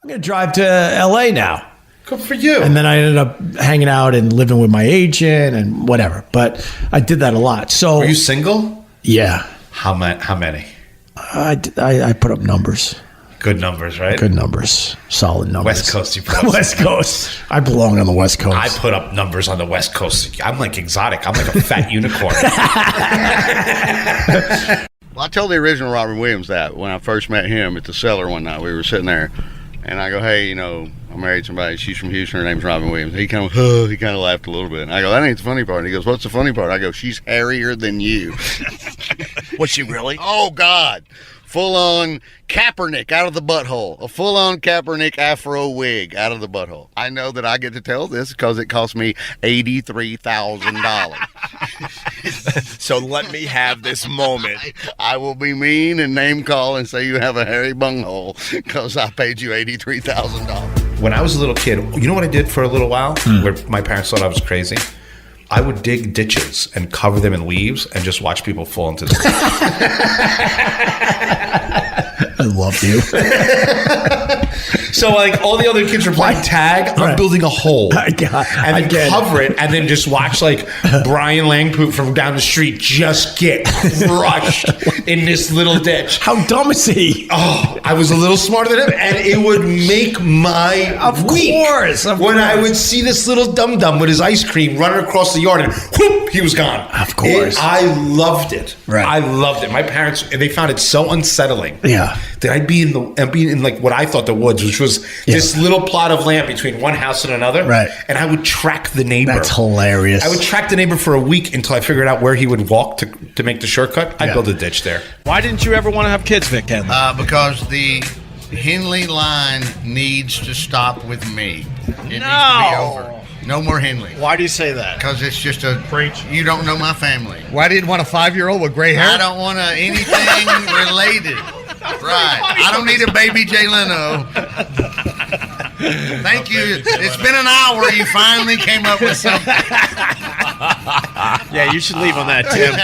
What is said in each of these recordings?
I'm going to drive to L.A. now. Good for you. And then I ended up hanging out and living with my agent and whatever. But I did that a lot. So, were you single? Yeah. How many? I put up numbers. Good numbers, right? Good numbers. Solid numbers. West Coast, you put up West Coast. I belong on the West Coast. I put up numbers on the West Coast. I'm like exotic. I'm like a fat unicorn. Well, I told the original Robin Williams that when I first met him at the cellar one night. We were sitting there, and I go, hey, you know, I married somebody. She's from Houston. Her name's Robin Williams. He kind of laughed a little bit. And I go, that ain't the funny part. And he goes, what's the funny part? I go, she's hairier than you. Was she really? Oh, God. Full-on Kaepernick out of the butthole. A full-on Kaepernick afro wig out of the butthole. I know that I get to tell this because it cost me $83,000. So let me have this moment. I will be mean and name call and say you have a hairy bunghole because I paid you $83,000. When I was a little kid, you know what I did for a little while? Where my parents thought I was crazy? I would dig ditches and cover them in leaves and just watch people fall into them. I love you. So like all the other kids were playing tag, I'm building a hole and then cover it and then just watch like Brian Langpoot from down the street just get crushed in this little ditch. How dumb is he? Oh, I was a little smarter than him, and it would make my week. When I would see this little dum-dum with his ice cream running across the yard and whoop, he was gone. Of course. I loved it. Right. I loved it. My parents, they found it so unsettling. Yeah. That I'd be in like what I thought the woods, which was this little plot of land between one house and another. Right. And I would track the neighbor. That's hilarious. I would track the neighbor for a week until I figured out where he would walk to make the shortcut. I'd build a ditch there. Why didn't you ever want to have kids, Vic Henley? Because the Henley line needs to stop with me. It needs to be over. No more Henley. Why do you say that? Because it's just you don't know my family. Why didn't you want a 5-year-old with gray hair? I don't want anything related. Right. I don't need a baby Jay Leno. Thank you. It's been an hour. You finally came up with something. Yeah, you should leave on that, Tim.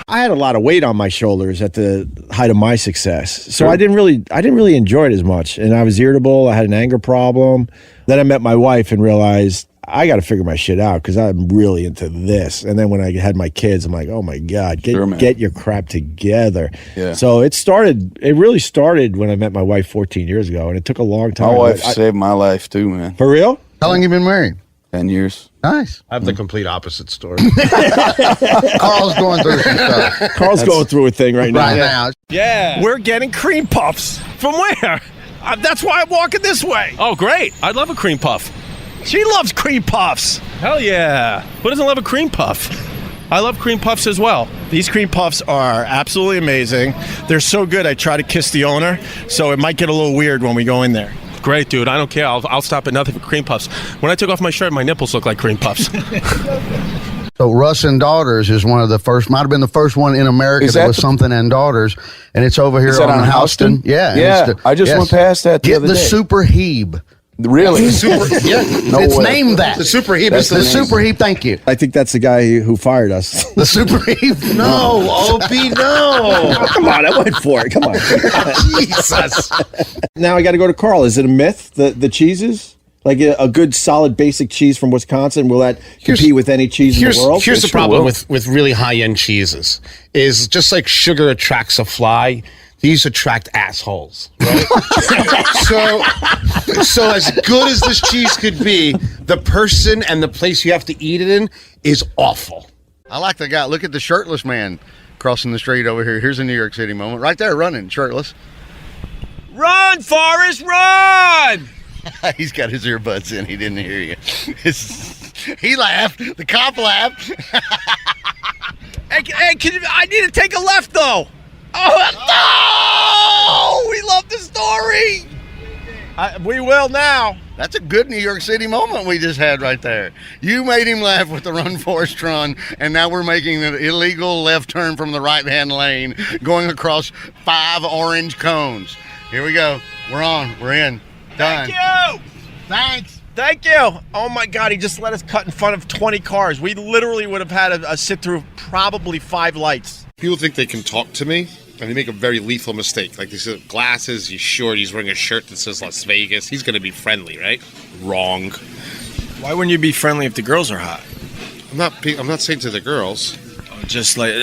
I had a lot of weight on my shoulders at the height of my success, so I didn't really enjoy it as much, and I was irritable. I had an anger problem. Then I met my wife and realized I got to figure my shit out because I'm really into this. And then when I had my kids, I'm like, oh my God, get your crap together. Yeah. So it really started when I met my wife 14 years ago, and it took a long time. My wife saved my life too, man. For real? How long you been married? 10 years. Nice. I have the complete opposite story. Carl's going through some stuff. Carl's going through a thing right now. Yeah. We're getting cream puffs. From where? That's why I'm walking this way. Oh, great. I'd love a cream puff. She loves cream puffs. Hell yeah. Who doesn't love a cream puff? I love cream puffs as well. These cream puffs are absolutely amazing. They're so good, I try to kiss the owner, so it might get a little weird when we go in there. Great, dude. I don't care. I'll stop at nothing for cream puffs. When I took off my shirt, my nipples look like cream puffs. So Russ and Daughters is one of the first, might have been the first one in America that was something and Daughters, and it's over here on Houston. Yeah. Yeah, I just went past that the other day. Get the Super Hebe. Really? No it's named that. The Super Hebe. The Super Hebe, thank you. I think that's the guy who fired us. The Super Hebe? No, Opie, no. Come on, I went for it. Come on. Jesus. Now I got to go to Carl. Is it a myth, the cheeses? Like a good, solid, basic cheese from Wisconsin, will that compete with any cheese in the world? Here's the problem with really high-end cheeses is just like sugar attracts a fly, these attract assholes, right? so as good as this cheese could be, the person and the place you have to eat it in is awful. I like the guy. Look at the shirtless man crossing the street over here. Here's a New York City moment. Right there, running, shirtless. Run, Forrest, run! He's got his earbuds in. He didn't hear you. He laughed. The cop laughed. Hey, I need to take a left, though. Oh, no! We love the story. We will now. That's a good New York City moment we just had right there. You made him laugh with the Run Forrest Run, and now we're making an illegal left turn from the right-hand lane, going across 5 orange cones. Here we go. We're on. We're in. Done. Thank you. Thanks. Thank you. Oh, my God. He just let us cut in front of 20 cars. We literally would have had a sit through probably 5 lights. People think they can talk to me and they make a very lethal mistake. Like, these glasses, he's short, he's wearing a shirt that says Las Vegas. He's going to be friendly, right? Wrong. Why wouldn't you be friendly if the girls are hot? I'm not saying to the girls. Just like,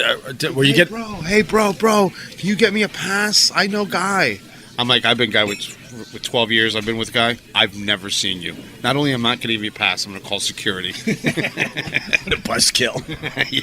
where you get... Hey, bro, can you get me a pass? I know Guy. I'm like, I've been Guy with 12 years. I've been with Guy. I've never seen you. Not only am I not going to give you a pass, I'm going to call security. The buzzkill.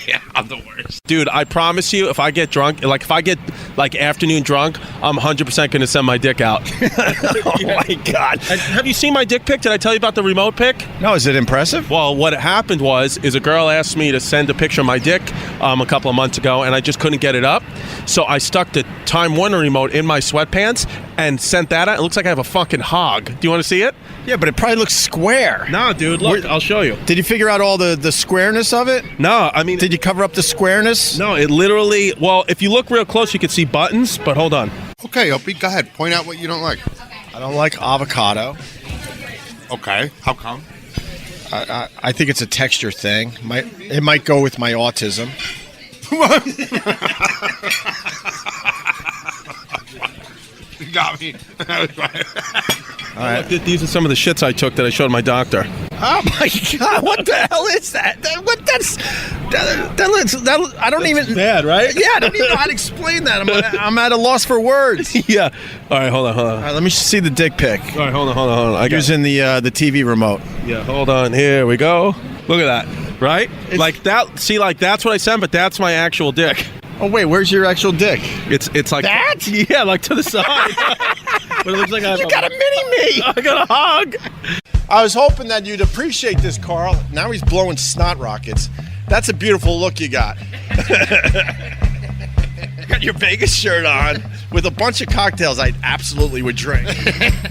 Yeah, I'm the worst. Dude, I promise you, if I get drunk, like if I get like afternoon drunk, I'm 100% going to send my dick out. Oh my God. And have you seen my dick pic? Did I tell you about the remote pic? No, is it impressive? Well, what happened is a girl asked me to send a picture of my dick a couple of months ago, and I just couldn't get it up. So I stuck the Time Warner remote in my sweatpants and sent that out. It looks like I have a fucking hog. Do you want to see it? Yeah, but it probably looks square. No, dude, look, I'll show you. Did you figure out all the squareness of it? No, I mean... Did you cover up the squareness? No, it literally... Well, if you look real close, you can see buttons, but hold on. Okay, Opie, go ahead. Point out what you don't like. I don't like avocado. Okay, how come? I think it's a texture thing. It might go with my autism. You got me. All right. These are some of the shits I took that I showed my doctor. Oh my God! What the hell is that? I don't even. Bad, right? Yeah, I don't even know how to explain that. I'm at a loss for words. Yeah. All right, hold on. All right, let me see the dick pic. All right, hold on. Using the TV remote. Yeah, hold on. Here we go. Look at that. Right? Like that. See, like that's what I sent, but that's my actual dick. Oh wait, where's your actual dick? It's like that? Yeah, like to the side. But it looks like I have got a mini-me. I got a hog. I was hoping that you'd appreciate this, Carl. Now he's blowing snot rockets. That's a beautiful look you got. You got your Vegas shirt on with a bunch of cocktails I absolutely would drink.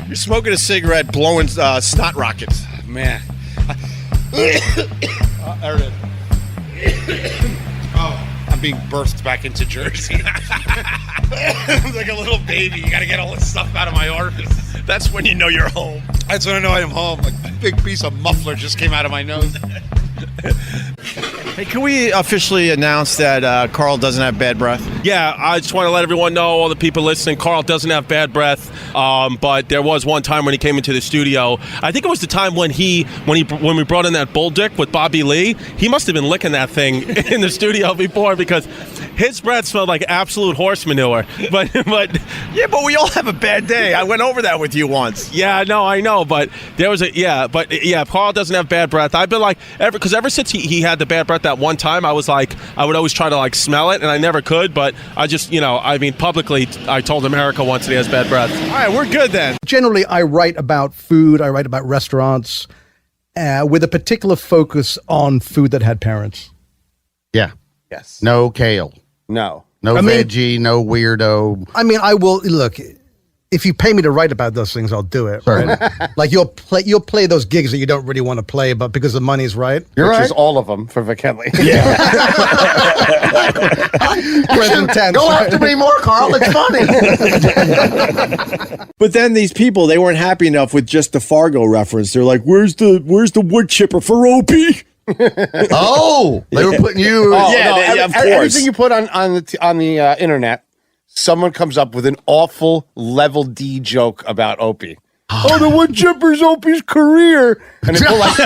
You're smoking a cigarette, blowing snot rockets. Man. There it is. Oh. I'm being birthed back into Jersey. I'm like a little baby. You got to get all this stuff out of my orifice. That's when you know you're home. That's when I know I'm home. Like a big piece of muffler just came out of my nose. Hey, can we officially announce that Carl doesn't have bad breath? Yeah, I just want to let everyone know, all the people listening, Carl doesn't have bad breath. But there was one time when he came into the studio. I think it was the time when we brought in that bull dick with Bobby Lee. He must have been licking that thing in the studio before, because his breath smelled like absolute horse manure. But yeah, but we all have a bad day. I went over that with you once. Yeah, no, I know, but there was Carl doesn't have bad breath. I've been like, ever since he had the bad breath that one time, I was like, I would always try to like smell it, and I never could, but I just, publicly, I told America once that he has bad breath. All right, we're good then. Generally, I write about food, I write about restaurants, with a particular focus on food that had parents. Yeah. Yes. No kale. No. No veggie, no weirdo. I mean, I will, look, if you pay me to write about those things, I'll do it. Right? Like you'll play those gigs that you don't really want to play, but because the money's right. You're right. Which is all of them for Vic Henley. Yeah. Present tense. Go after me more, Carl. It's funny. But then these people, they weren't happy enough with just the Fargo reference. They're like, "Where's the wood chipper for Opie?" Oh, they were putting you. Of course. Everything you put on the internet, someone comes up with an awful level D joke about Opie. Oh, the wood chipper's Opie's career, and they put like,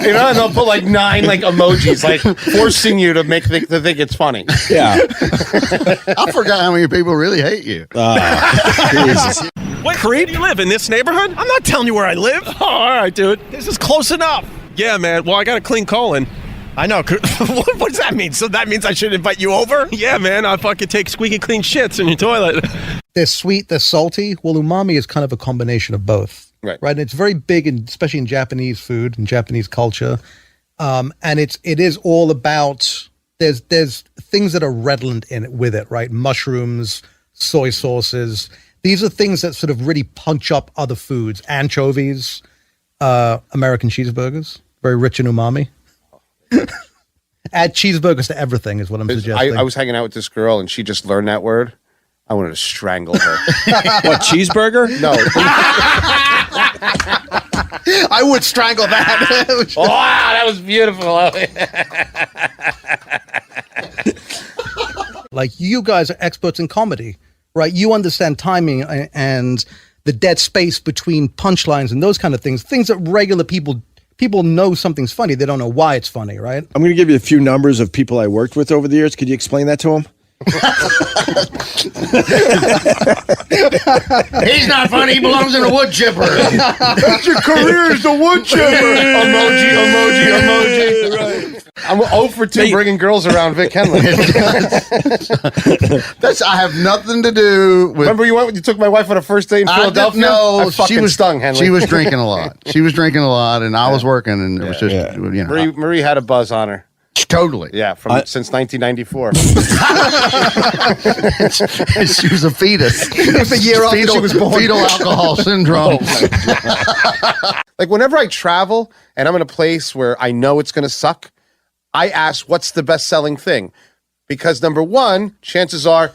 and they'll put like 9 like emojis, like forcing you to think it's funny. Yeah, I forgot how many people really hate you. Jesus. Wait, where do you live? In this neighborhood? I'm not telling you where I live. Oh, all right, dude. This is close enough. Yeah, man. Well, I got a clean colon. I know. What does that mean? So that means I should invite you over? Yeah, man. I fucking take squeaky clean shits in your toilet. They're sweet, they're salty. Well, umami is kind of a combination of both. Right. And it's very big, especially in Japanese food and Japanese culture. And it is all about, there's things that are redolent in it with it, right? Mushrooms, soy sauces. These are things that sort of really punch up other foods. Anchovies, American cheeseburgers, very rich in umami. Add cheeseburgers to everything is what I'm suggesting. I was hanging out with this girl and she just learned that word. I wanted to strangle her. What, cheeseburger? No. I would strangle that. Wow, that was beautiful. Like, you guys are experts in comedy, right? You understand timing and the dead space between punchlines and those kind of things that regular people know something's funny. They don't know why it's funny, right? I'm going to give you a few numbers of people I worked with over the years. Could you explain that to them? He's not funny. He belongs in a wood chipper. That's your career as a wood chipper. emoji. Right. I'm 0 for 2 bringing girls around Vic Henley. I have nothing to do with. Remember you took my wife on a first date in Philadelphia? No, she was stung, Henley. She was drinking a lot. And I was working, and it was just Marie had a buzz on her. Totally. Yeah, since 1994. She was a fetus. A year after she was born. Fetal alcohol syndrome. Like, whenever I travel and I'm in a place where I know it's going to suck, I ask, what's the best-selling thing? Because, number one, chances are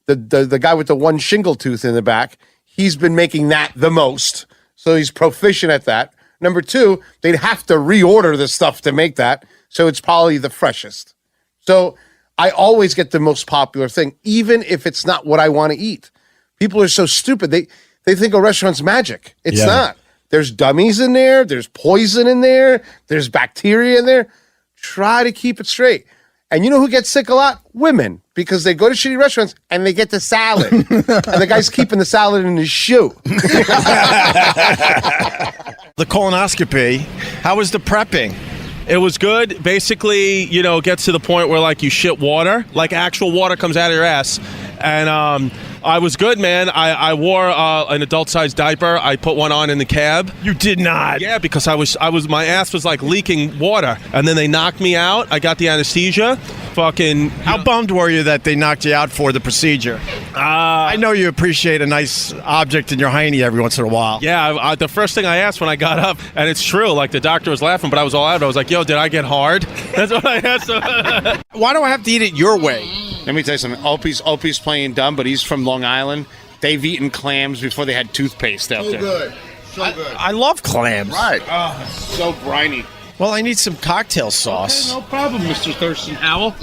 the guy with the one shingle tooth in the back, he's been making that the most. So he's proficient at that. Number two, they'd have to reorder the stuff to make that. So it's probably the freshest. So I always get the most popular thing, even if it's not what I want to eat. People are so stupid. They think a restaurant's magic. It's not. There's dummies in there. There's poison in there. There's bacteria in there. Try to keep it straight. And you know who gets sick a lot? Women. Because they go to shitty restaurants and they get the salad. And the guy's keeping the salad in his shoe. The colonoscopy, how was the prepping? It was good. Basically, it gets to the point where, like, you shit water. Like, actual water comes out of your ass. And I was good, man. I wore an adult-sized diaper. I put one on in the cab. You did not? Yeah, because my ass was, like, leaking water. And then they knocked me out. I got the anesthesia. How bummed were you that they knocked you out for the procedure? I know you appreciate a nice object in your hiney every once in a while. Yeah, the first thing I asked when I got up, and it's true, like, the doctor was laughing, but I was all out. I was like, yo, did I get hard? That's what I asked him. Why do I have to eat it your way? Let me tell you something. Opie's playing dumb, but he's from Long Island. They've eaten clams before they had toothpaste out there. So good. I love clams. Right. Oh, so briny. Well, I need some cocktail sauce. Okay, no problem, Mr. Thurston Howell.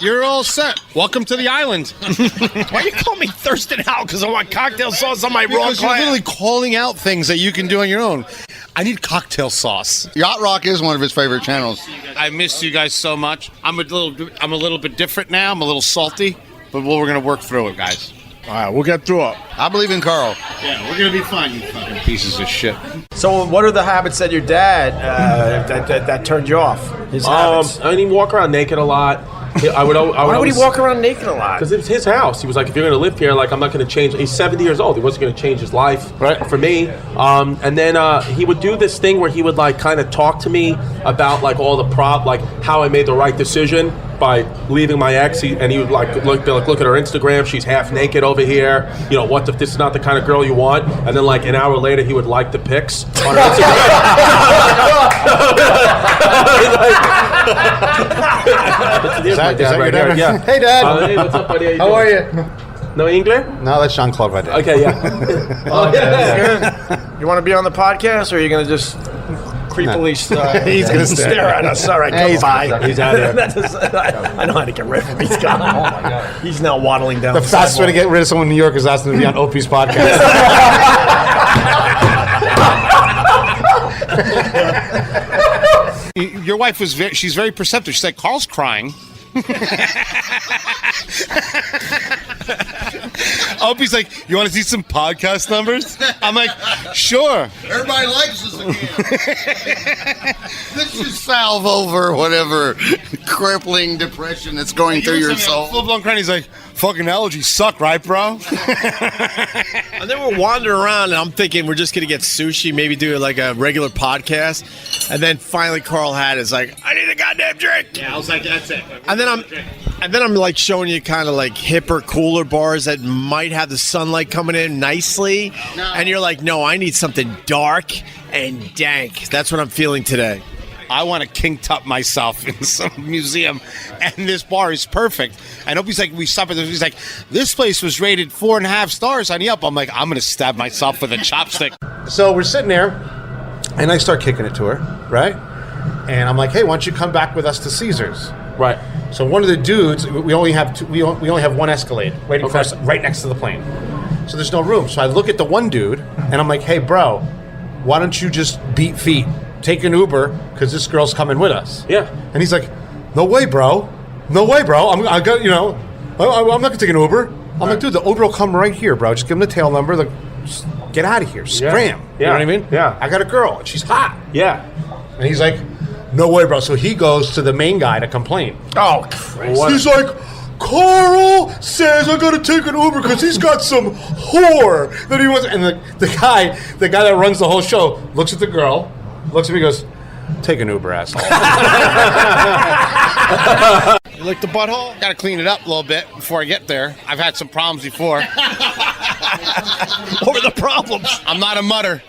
You're all set. Welcome to the island. Why you call me Thurston Howell? Because I want cocktail sauce on my raw Because you're literally calling out things that you can do on your own. I need cocktail sauce. Yacht Rock is one of his favorite channels. I missed you guys so much. I'm a little bit different now. I'm a little salty, but we're gonna work through it, guys. All right, we'll get through it. I believe in Carl. Yeah, we're gonna be fine, you fucking pieces of shit. So what are the habits that your dad that turned you off? His habits? I didn't walk around naked a lot. Why would he walk around naked a lot? Because it was his house. He was like, if you're going to live here, like, I'm not going to change. He's 70 years old. He wasn't going to change his life for me. And then he would do this thing where he would, like, kind of talk to me about, like, all the like how I made the right decision by leaving my ex. And he would, like, look at her Instagram. She's half naked over here. What if this is not the kind of girl you want? And then, like, an hour later, he would like the pics on her Instagram. Is that right your dad? Yeah. Hey, Dad. Hey, what's up, buddy? How are you? No English? No, that's Jean-Claude Van Damme. Okay, yeah. You want to be on the podcast, or are you going to just creepily He's going to stare at us? All right, goodbye. He's out of here. I know how to get rid of him. He's gone. Oh, my God. He's now waddling down The fastest way to get rid of someone in New York is asking them to be on Opie's podcast. Your wife she's very perceptive. She's like, Carl's crying. Opie's like, you want to see some podcast numbers? I'm like, sure. Everybody likes us again. This is salve over whatever crippling depression that's going through your soul. Full-blown crying. He's like, fucking allergies suck, right, bro? And then we're wandering around, and I'm thinking we're just going to get sushi, maybe do like a regular podcast. And then finally Carl had is like, I need a goddamn drink. Yeah, I was like, that's it. And then I'm like showing you kind of like hipper, cooler bars that might have the sunlight coming in nicely. No. And you're like, no, I need something dark and dank. That's what I'm feeling today. I want to king tut myself in some museum, and this bar is perfect. And Opie's like, we stop at this. He's like, this place was rated 4.5 stars on Yelp. I'm like, I'm going to stab myself with a chopstick. So we're sitting there, and I start kicking it to her, right? And I'm like, hey, why don't you come back with us to Caesars? Right. So one of the dudes, we only have we only have one Escalade waiting for us right next to the plane. So there's no room. So I look at the one dude and I'm like, hey, bro, why don't you just beat feet? Take an Uber because this girl's coming with us. Yeah. And he's like, no way, bro. No way, bro. I'm not going to take an Uber. I'm like, dude, the Uber will come right here, bro. Just give him the tail number. Like, just get out of here. Scram. Yeah. You know what I mean? Yeah. I got a girl and she's hot. Yeah. And he's like, no way, bro. So he goes to the main guy to complain. Oh, Christ. He's like, Carl says I gotta take an Uber because he's got some whore that he wants. And the guy that runs the whole show looks at the girl, looks at me, goes, take an Uber, asshole. You like the butthole? Gotta clean it up a little bit before I get there. I've had some problems before. What were the problems? I'm not a mutter.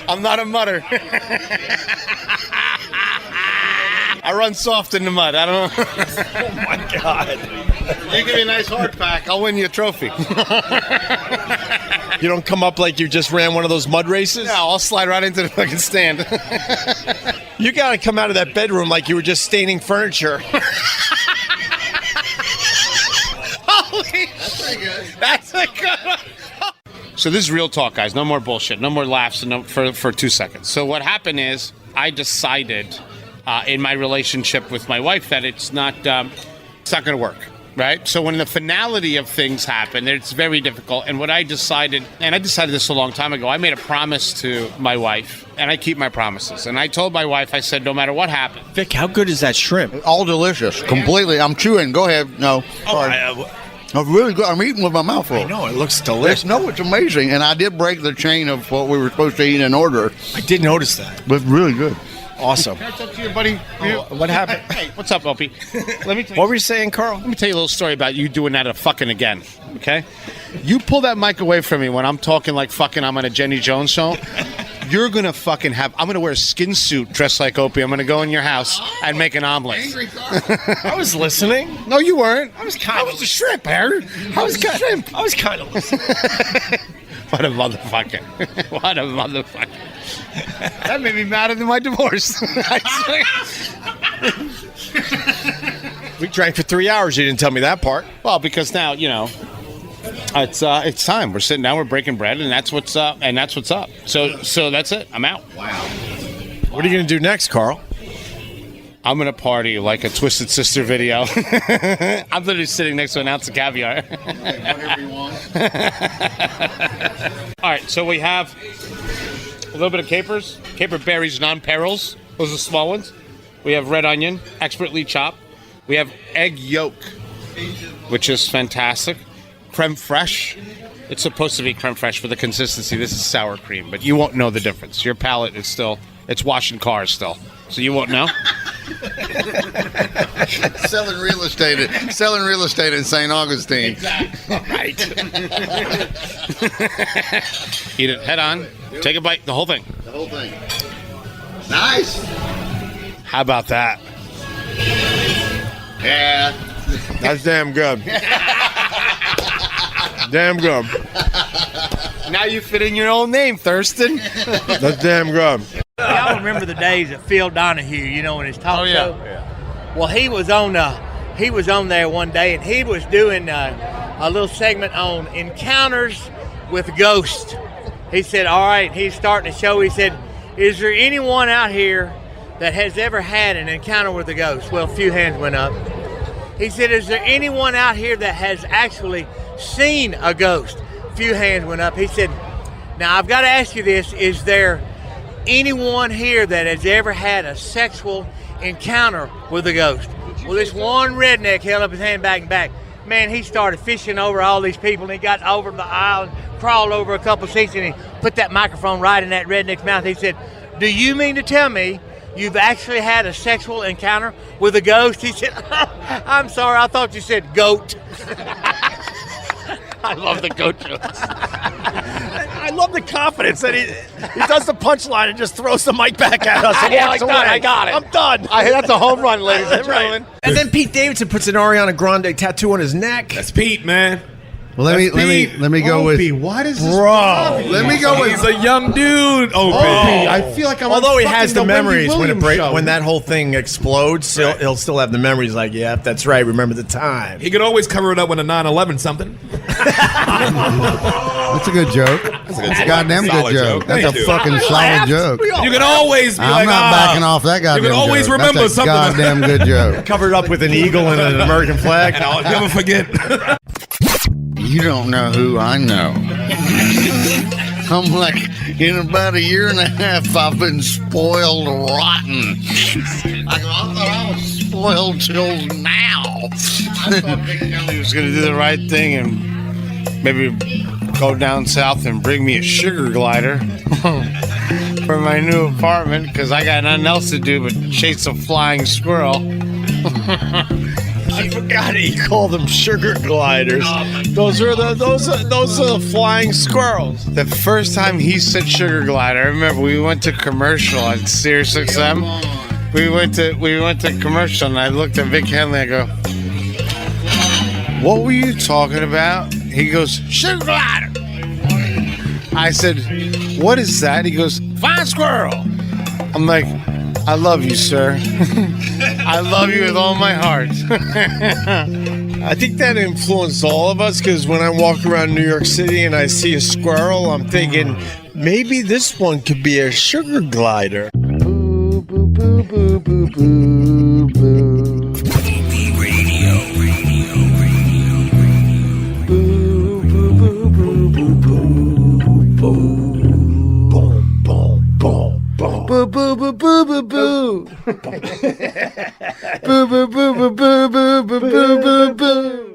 I'm not a mutter. I run soft in the mud. I don't know. Oh my God. You give me a nice hard pack, I'll win you a trophy. You don't come up like you just ran one of those mud races? No, I'll slide right into the fucking stand. You got to come out of that bedroom like you were just staining furniture. Holy, that's pretty good. That's a good one. So this is real talk, guys. No more bullshit. No more laughs for 2 seconds. So what happened is I decided in my relationship with my wife that it's not going to work. Right? So when the finality of things happen, it's very difficult. And what I decided, and I decided this a long time ago, I made a promise to my wife, and I keep my promises. And I told my wife, I said, no matter what happens. Vic, how good is that shrimp? All delicious. Completely. I'm chewing. Go ahead. No. Sorry. I'm really good. I'm eating with my mouth full. I know. It looks delicious. It's amazing. And I did break the chain of what we were supposed to eat in order. I did notice that. But really good. Awesome. Can I talk to you, buddy? What happened? Hey, what's up, Opie? Let me tell you. What were you saying, Carl? Let me tell you a little story about you doing that fucking again, okay? You pull that mic away from me when I'm talking like fucking I'm on a Jenny Jones show. You're going to fucking I'm going to wear a skin suit dressed like Opie. I'm going to go in your house and make an omelet. I was listening. No, you weren't. I was kind of. the shrimp, Aaron. I was kind of listening. What a motherfucker. What a motherfucker. That made me madder than my divorce. We drank for 3 hours. You didn't tell me that part. Well, because now, it's time. We're sitting down, we're breaking bread, and that's what's up. So that's it. I'm out. Wow. What are you going to do next, Carl? I'm going to party like a Twisted Sister video. I'm literally sitting next to an ounce of caviar. Whatever you want. All right, so we have a little bit of capers, caper berries, non-perils. Those are small ones. We have red onion, expertly chopped. We have egg yolk, which is fantastic. Creme fraiche. It's supposed to be creme fraiche for the consistency. This is sour cream, but you won't know the difference. Your palate is still, it's washing cars still. So you won't know. Selling real estate in St. Augustine. Exactly. Right. Eat it head on. Take a bite. The whole thing. The whole thing. Nice. How about that? Yeah. That's damn good. Damn good. Now you fit in your own name, Thurston. That's damn good. Y'all remember the days of Phil Donahue, in his talk show? Yeah. Well, he was on there one day, and he was doing a little segment on encounters with ghosts. He said, all right, he's starting the show. He said, is there anyone out here that has ever had an encounter with a ghost? Well, a few hands went up. He said, is there anyone out here that has actually seen a ghost? A few hands went up. He said, now I've got to ask you this, is there anyone here that has ever had a sexual encounter with a ghost? Well, this one redneck held up his hand back and back. Man, he started fishing over all these people, and he got over the aisle and crawled over a couple seats, and he put that microphone right in that redneck's mouth. He said, do you mean to tell me you've actually had a sexual encounter with a ghost? He said, I'm sorry, I thought you said goat. I love the goat jokes. I love the confidence that he does the punchline and just throws the mic back at us and walks away. I got it. I'm done. That's a home run, ladies and gentlemen. And then Pete Davidson puts an Ariana Grande tattoo on his neck. That's Pete, man. Well, let me go with Opie, what is this? Bro. Let me go with He's a young dude. Opie, I feel like I'm. Although on he has the fucking Wendy memories when Williams show. when that whole thing explodes, he'll still have the memories. Like, yeah, that's right. Remember the time. He could always cover it up with a 9/11 something. That's a good joke. That's a goddamn good Solid joke. That's Thank a you. fucking solid joke. You can always be I'm not backing off that goddamn You can always joke. remember That's a something. goddamn good joke. Covered up with an eagle and an American flag. And I'll never forget. You don't know who I know. I'm like, in about a year and a half, I've been spoiled rotten. I thought I was spoiled till now. I thought Vic Henley was going to do the right thing and maybe go down south and bring me a sugar glider for my new apartment because I got nothing else to do but chase a flying squirrel. I forgot he called them sugar gliders. Those are the flying squirrels. The first time he said sugar glider, I remember we went to commercial on Sirius XM. We went to commercial and I looked at Vic Henley. I go, "What were you talking about?" He goes, "Sugar glider." I said, "What is that?" He goes, "Flying squirrel." I'm like, "I love you, sir. I love you with all my heart." I think that influenced all of us because when I walk around New York City and I see a squirrel, I'm thinking maybe this one could be a sugar glider. Boo, boo, boo, boo, boo, boo, boo. Opie Radio. Boo, boo, boo, boo, boo, boo. Boom, boom, boom, boom. Boo, boo, boo, boo, boo, boo. Boo, boo, boo, boo, boo, boo, boo, boo, boo, boo.